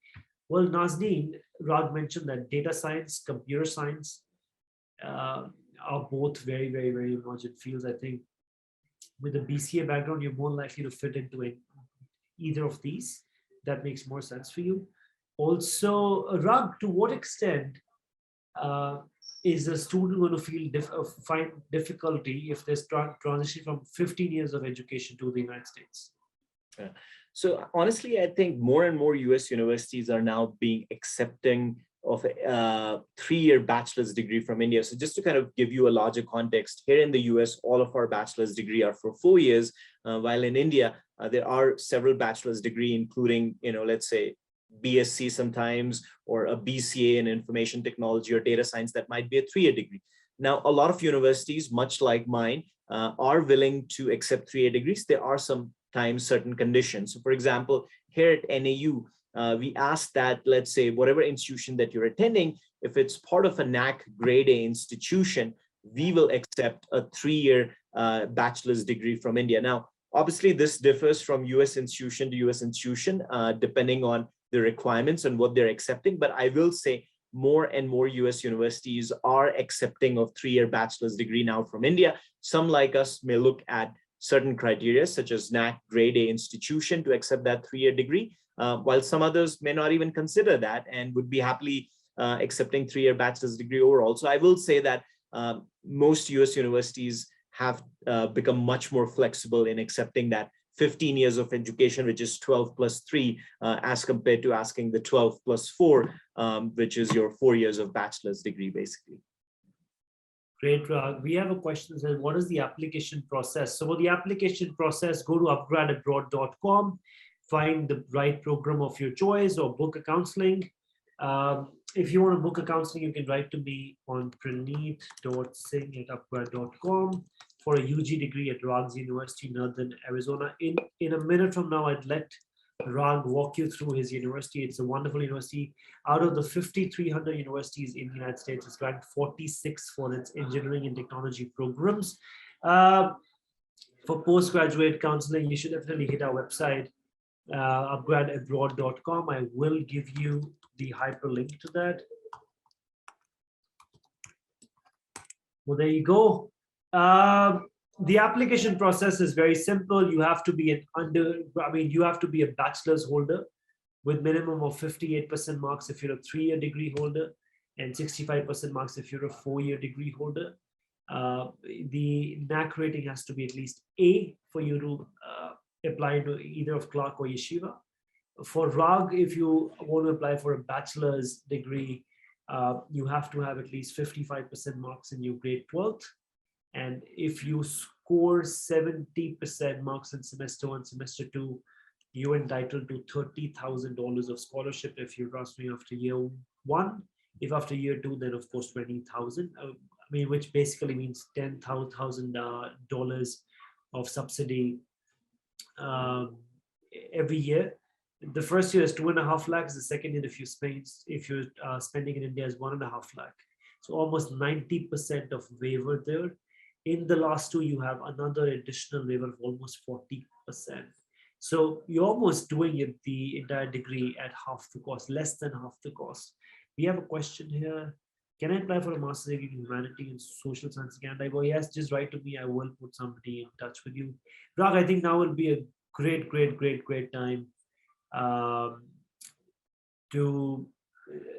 Well, Nazneen, Ragh mentioned that data science, computer science are both very, very, very emergent fields. I think with a BCA background, you're more likely to fit into either of these. That makes more sense for you. Also, Ragh, to what extent uh, is a student going to find difficulty if there's transition from 15 years of education to the United States? Yeah. So honestly, I think more and more US universities are now being accepting of a 3-year bachelor's degree from India. So just to kind of give you a larger context, here in the US, all of our bachelor's degree are for 4 years, while in India, there are several bachelor's degree, including, let's say BSc sometimes, or a BCA in information technology or data science that might be a 3-year degree. Now, a lot of universities, much like mine, are willing to accept 3-year degrees. There are sometimes certain conditions. So for example, here at NAU, we ask that, let's say, whatever institution that you're attending, if it's part of a NAC grade A institution, we will accept a 3-year bachelor's degree from India. Now, obviously, this differs from US institution to US institution, depending on the requirements and what they're accepting. But I will say more and more US universities are accepting of 3-year bachelor's degree now from India. Some like us may look at certain criteria, such as NAC grade A institution, to accept that 3-year degree, while some others may not even consider that and would be happily accepting 3-year bachelor's degree overall. So I will say that most US universities have become much more flexible in accepting that 15 years of education, which is 12 plus 3, as compared to asking the 12 plus 4, which is your 4 years of bachelor's degree, basically. Great, Ragh. We have a question that says, what is the application process? So for the application process, go to upgradabroad.com, find the right program of your choice, or book a counseling. If you want to book a counseling, you can write to me on praneet.singh@upgrad.com for a UG degree at Ragh University, Northern Arizona. In a minute from now, I'd let Ragh walk you through his university. It's a wonderful university. Out of the 5,300 universities in the United States, it's ranked 46 for its engineering and technology programs. For postgraduate counseling, you should definitely hit our website, upgradabroad.com. I will give you the hyperlink to that. Well, there you go. The application process is very simple. You have to be you have to be a bachelor's holder with minimum of 58% marks if you're a 3-year degree holder, and 65% marks if you're a 4-year degree holder. The NAC rating has to be at least A for you to apply to either of Clark or Yeshiva. For Ragh, if you want to apply for a bachelor's degree, you have to have at least 55% marks in your grade 12th. And if you score 70% marks in semester 1, semester 2, you're entitled to $30,000 of scholarship if you're transferring after year 1. If after year 2, then of course 20,000. Which basically means $10,000 of subsidy every year. The first year is 2.5 lakhs. The second year, if you're spending in India, is 1.5 lakh. So almost 90% of waiver there. In the last two, you have another additional waiver of almost 40%. So you're almost doing it the entire degree at half the cost, less than half the cost. We have a question here. Can I apply for a master's degree in humanity and social science in Canada? I go, yes, just write to me. I will put somebody in touch with you. Ragh, I think now will be a great time um, to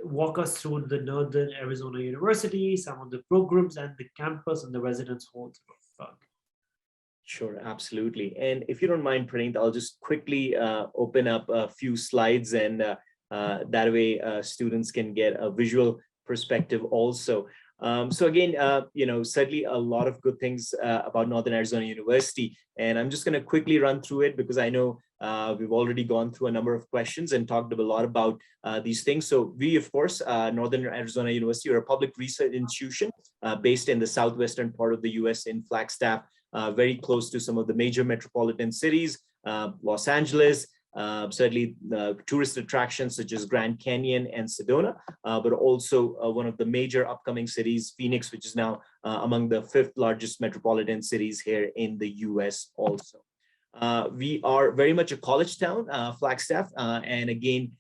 walk us through the Northern Arizona University, some of the programs and the campus and the residence halls. Sure, absolutely. And if you don't mind, Praneeth, I'll just quickly open up a few slides, and that way students can get a visual perspective also. So again, certainly a lot of good things about Northern Arizona University. And I'm just going to quickly run through it because I know we've already gone through a number of questions and talked a lot about these things. So we, of course, Northern Arizona University, are a public research institution based in the southwestern part of the US in Flagstaff, very close to some of the major metropolitan cities, Los Angeles, certainly tourist attractions such as Grand Canyon and Sedona, but also one of the major upcoming cities, Phoenix, which is now among the 5th largest metropolitan cities here in the US also. We are very much a college town, Flagstaff, and again,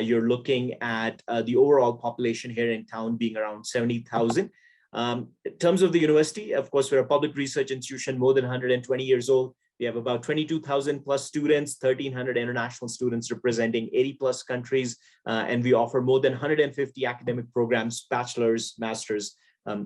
you're looking at the overall population here in town being around 70,000. In terms of the university, of course, we're a public research institution, more than 120 years old. We have about 22,000 plus students, 1,300 international students representing 80 plus countries, and we offer more than 150 academic programs, bachelor's, master's,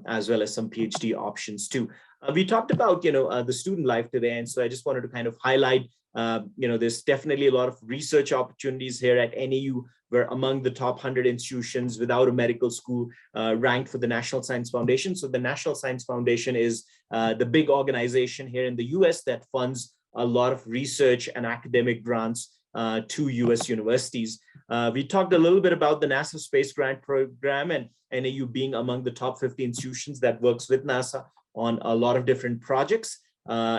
as well as some PhD options too. We talked about, the student life today, and so I just wanted to kind of highlight, there's definitely a lot of research opportunities here at NAU. We're among the top 100 institutions without a medical school ranked for the National Science Foundation. So the National Science Foundation is the big organization here in the US that funds a lot of research and academic grants to US universities. We talked a little bit about the NASA Space Grant Program and NAU being among the top 50 institutions that works with NASA on a lot of different projects,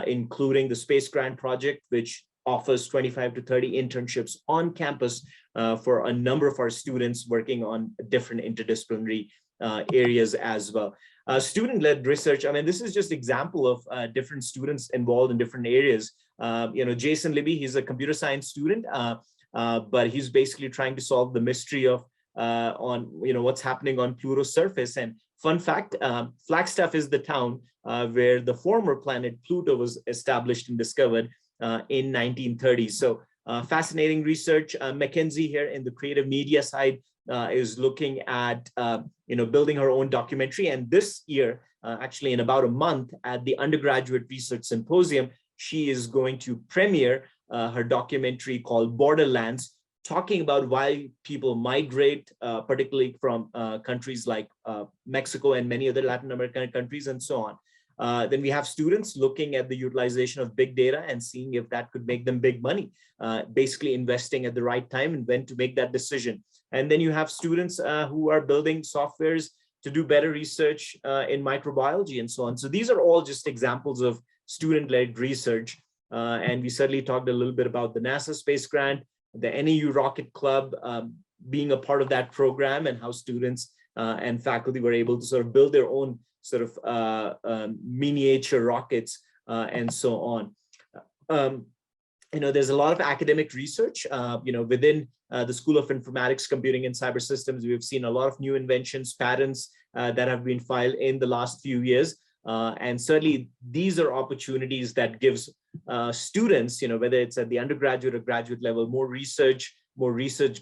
including the Space Grant Project, which offers 25 to 30 internships on campus for a number of our students working on different interdisciplinary areas as well. Student-led research, I mean, this is just example of different students involved in different areas. Jason Libby, he's a computer science student, but he's basically trying to solve the mystery of what's happening on Pluto's surface. And fun fact, Flagstaff is the town where the former planet Pluto was established and discovered in 1930. So fascinating research. Mackenzie here in the creative media side is looking at building her own documentary. And this year, actually in about a month at the Undergraduate Research Symposium, she is going to premiere her documentary called Borderlands, talking about why people migrate, particularly from countries like Mexico and many other Latin American countries and so on. Then we have students looking at the utilization of big data and seeing if that could make them big money, basically investing at the right time and when to make that decision. And then you have students who are building softwares to do better research in microbiology and so on. So these are all just examples of student-led research. And we certainly talked a little bit about the NASA Space Grant, the NAU Rocket Club being a part of that program, and how students and faculty were able to sort of build their own sort of miniature rockets and so on. There's a lot of academic research, within the School of Informatics, Computing and Cyber Systems. We've seen a lot of new inventions, patents that have been filed in the last few years. And certainly these are opportunities that gives students, whether it's at the undergraduate or graduate level, more research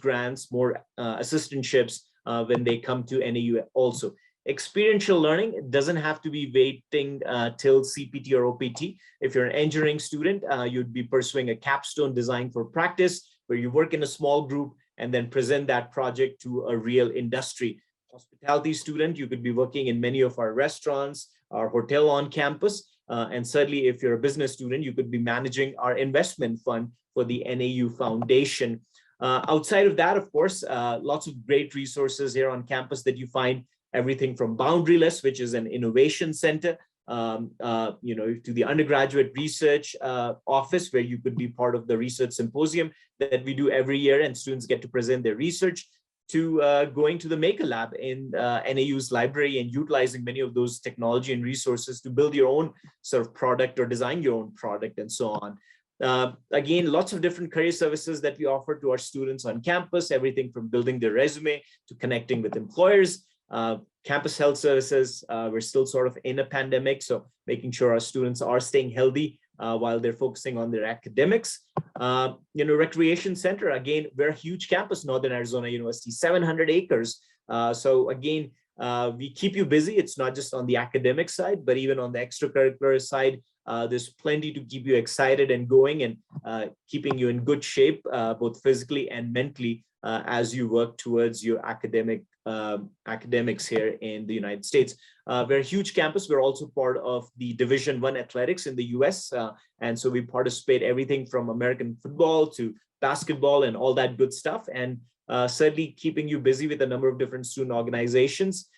grants, more assistantships when they come to NAU also. Experiential learning doesn't have to be waiting till CPT or OPT. If you're an engineering student, you'd be pursuing a capstone design for practice, where you work in a small group and then present that project to a real industry. Hospitality student, you could be working in many of our restaurants, our hotel on campus. And certainly if you're a business student, you could be managing our investment fund for the NAU Foundation. Outside of that, of course, lots of great resources here on campus that you find. Everything from Boundaryless, which is an innovation center, to the undergraduate research office, where you could be part of the research symposium that we do every year, and students get to present their research. to going to the Maker Lab in NAU's library and utilizing many of those technology and resources to build your own sort of product or design your own product and so on. Again, lots of different career services that we offer to our students on campus, everything from building their resume to connecting with employers. Campus health services, we're still sort of in a pandemic, so making sure our students are staying healthy while they're focusing on their academics. Recreation center, again, we're a huge campus, Northern Arizona University, 700 acres. So again, we keep you busy. It's not just on the academic side, but even on the extracurricular side, there's plenty to keep you excited and going and keeping you in good shape, both physically and mentally, as you work towards your academics here in the United States. We're a huge campus. We're also part of the Division I athletics in the US. And so we participate everything from American football to basketball and all that good stuff. And certainly keeping you busy with a number of different student organizations.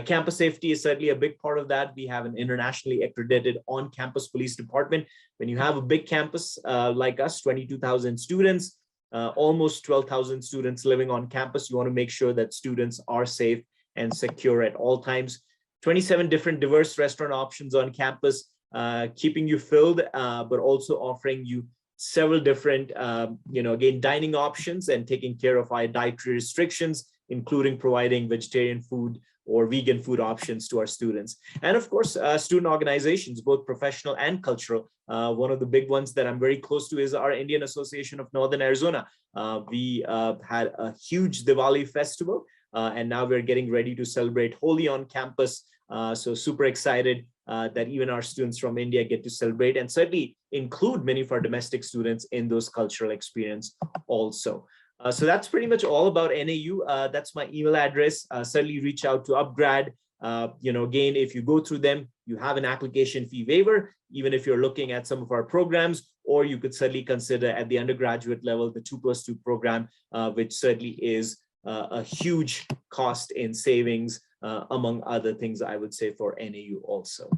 Campus safety is certainly a big part of that. We have an internationally accredited on-campus police department. When you have a big campus like us, 22,000 students, almost 12,000 students living on campus, you want to make sure that students are safe and secure at all times. 27 different diverse restaurant options on campus, keeping you filled, but also offering you several different, again, dining options and taking care of our dietary restrictions, including providing vegetarian food or vegan food options to our students. And of course, student organizations, both professional and cultural. One of the big ones that I'm very close to is our Indian Association of Northern Arizona. We had a huge Diwali festival, and now we're getting ready to celebrate Holi on campus. So super excited that even our students from India get to celebrate and certainly include many of our domestic students in those cultural experience also. So that's pretty much all about NAU. That's my email address. Certainly reach out to upGrad. Again, if you go through them, you have an application fee waiver, even if you're looking at some of our programs, or you could certainly consider at the undergraduate level, the 2+2 program, which certainly is a huge cost in savings, among other things, I would say, for NAU also.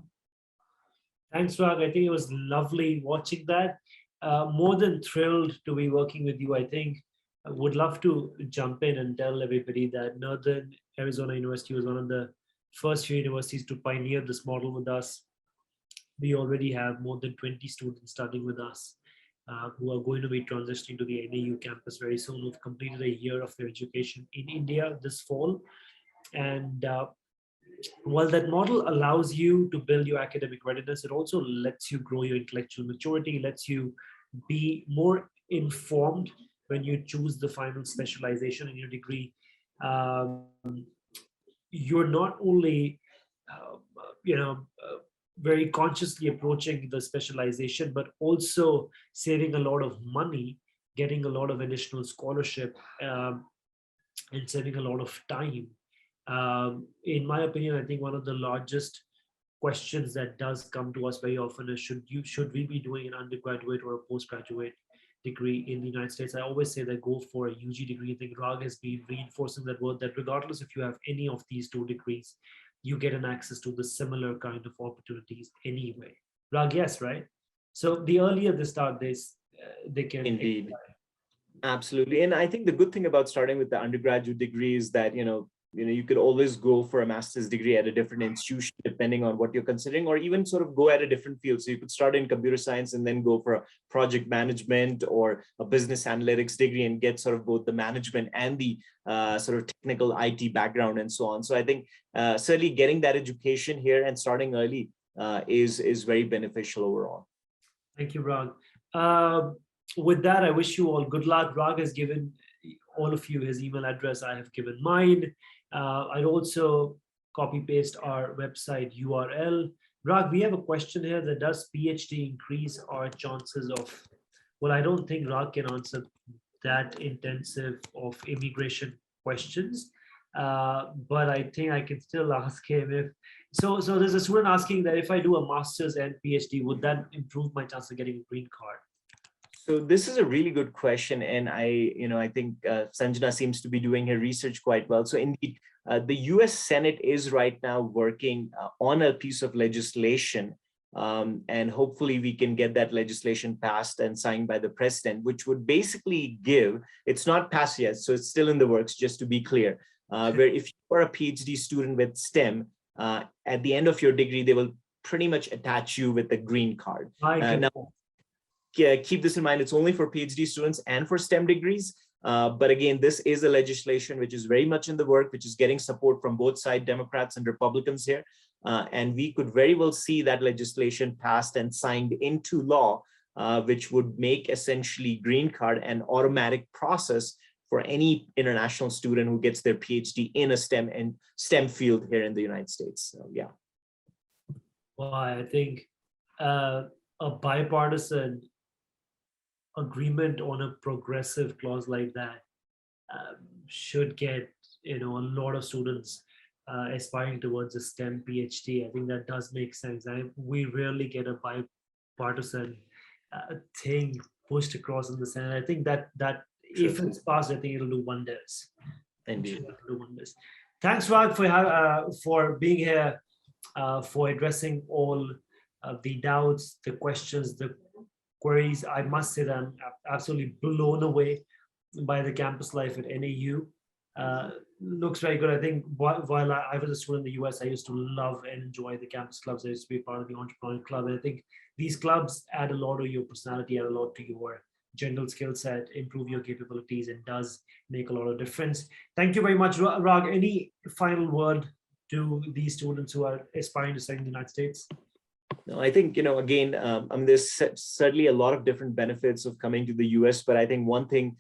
Thanks, Ragh. I think it was lovely watching that. More than thrilled to be working with you. I think I would love to jump in and tell everybody that Northern Arizona University was one of the first few universities to pioneer this model with us. We already have more than 20 students studying with us who are going to be transitioning to the NAU campus very soon, who've completed a year of their education in India this fall. And while that model allows you to build your academic readiness, it also lets you grow your intellectual maturity, lets you be more informed when you choose the final specialization in your degree. You're not only, very consciously approaching the specialization, but also saving a lot of money, getting a lot of additional scholarship, and saving a lot of time. In my opinion, I think one of the largest questions that does come to us very often is should we be doing an undergraduate or a postgraduate degree in the United States? I always say that go for a UG degree. I think Ragh has been reinforcing that word, that regardless if you have any of these two degrees, you get an access to the similar kind of opportunities anyway. Ragh, yes, right? So the earlier they start this, they can. Indeed. Absolutely. And I think the good thing about starting with the undergraduate degree is that, you could always go for a master's degree at a different institution, depending on what you're considering, or even sort of go at a different field. So you could start in computer science and then go for a project management or a business analytics degree and get sort of both the management and the sort of technical IT background and so on. So I think certainly getting that education here and starting early is very beneficial overall. Thank you, Ragh. With that, I wish you all good luck. Ragh has given all of you his email address. I have given mine. I'd also copy paste our website URL. Ragh, we have a question here that does PhD increase our chances of, well, I don't think Ragh can answer that intensive of immigration questions, but I think I can still ask him if, so there's a student asking that if I do a master's and PhD, would that improve my chance of getting a green card? So this is a really good question, and I think Sanjana seems to be doing her research quite well. So indeed, the U.S. Senate is right now working on a piece of legislation And hopefully we can get that legislation passed and signed by the president, which would basically give, it's not passed yet, so it's still in the works, just to be clear, where if you are a PhD student with STEM, at the end of your degree, they will pretty much attach you with a green card. Now, keep this in mind, it's only for PhD students and for STEM degrees. But again, this is a legislation which is very much in the work, which is getting support from both sides, Democrats and Republicans here. And we could very well see that legislation passed and signed into law, which would make essentially green card an automatic process for any international student who gets their PhD in a STEM field here in the United States. So, yeah. Well, I think a bipartisan agreement on a progressive clause like that should get, a lot of students aspiring towards a STEM PhD. I think that does make sense. We rarely get a bipartisan thing pushed across in the Senate. I think that if it's passed, I think it'll do wonders. Indeed. Do wonders. Thanks, Ragh, for being here, for addressing all the doubts, the questions, the queries. I must say that I'm absolutely blown away by the campus life at NAU. Looks very good. I think while I was a student in the US, I used to love and enjoy the campus clubs. I used to be part of the entrepreneurial club. And I think these clubs add a lot to your personality, add a lot to your general skill set, improve your capabilities, and does make a lot of difference. Thank you very much, Ragh. Any final word to these students who are aspiring to study in the United States? No, I think, again, there's certainly a lot of different benefits of coming to the US, but I think one thing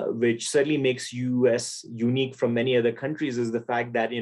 which certainly makes US unique from many other countries is the fact that,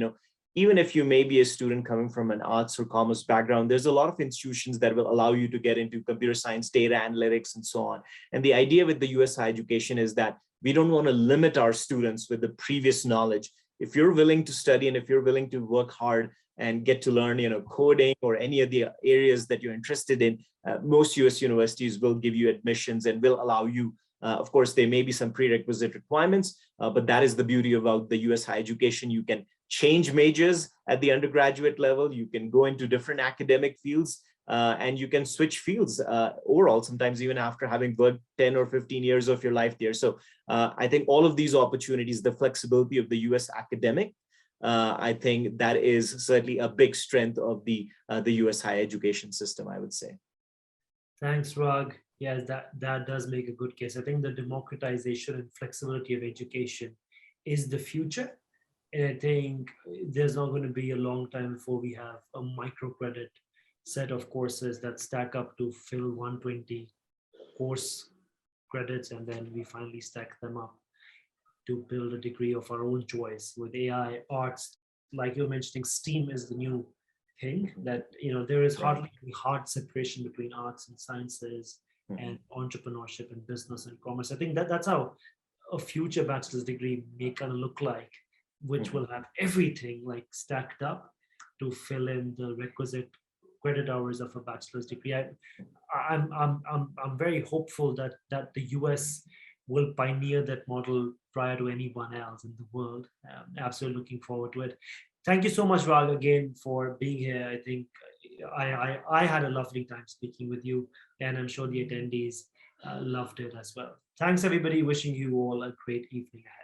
even if you may be a student coming from an arts or commerce background, there's a lot of institutions that will allow you to get into computer science, data analytics, and so on. And the idea with the US higher education is that we don't want to limit our students with the previous knowledge. If you're willing to study and if you're willing to work hard and get to learn, coding or any of the areas that you're interested in, most US universities will give you admissions and will allow you. Of course, there may be some prerequisite requirements, but that is the beauty about the US higher education. You can change majors at the undergraduate level. You can go into different academic fields, and you can switch fields overall, sometimes even after having worked 10 or 15 years of your life there. So I think all of these opportunities, the flexibility of the US academic, I think that is certainly a big strength of the US higher education system, I would say. Thanks, Ragh. Yes, that does make a good case. I think the democratization and flexibility of education is the future. And I think there's not going to be a long time before we have a microcredit set of courses that stack up to fill 120 course credits, and then we finally stack them up to build a degree of our own choice with AI, arts. Like you're mentioning, STEAM is the new thing that, there is hardly any hard separation between arts and sciences and entrepreneurship and business and commerce. I think that's how a future bachelor's degree may kind of look like, which will have everything like stacked up to fill in the requisite credit hours of a bachelor's degree. I'm very hopeful that the US will pioneer that model prior to anyone else in the world. Absolutely looking forward to it. Thank you so much, Ragh, again for being here. I think I had a lovely time speaking with you, and I'm sure the attendees loved it as well. Thanks, everybody. Wishing you all a great evening ahead.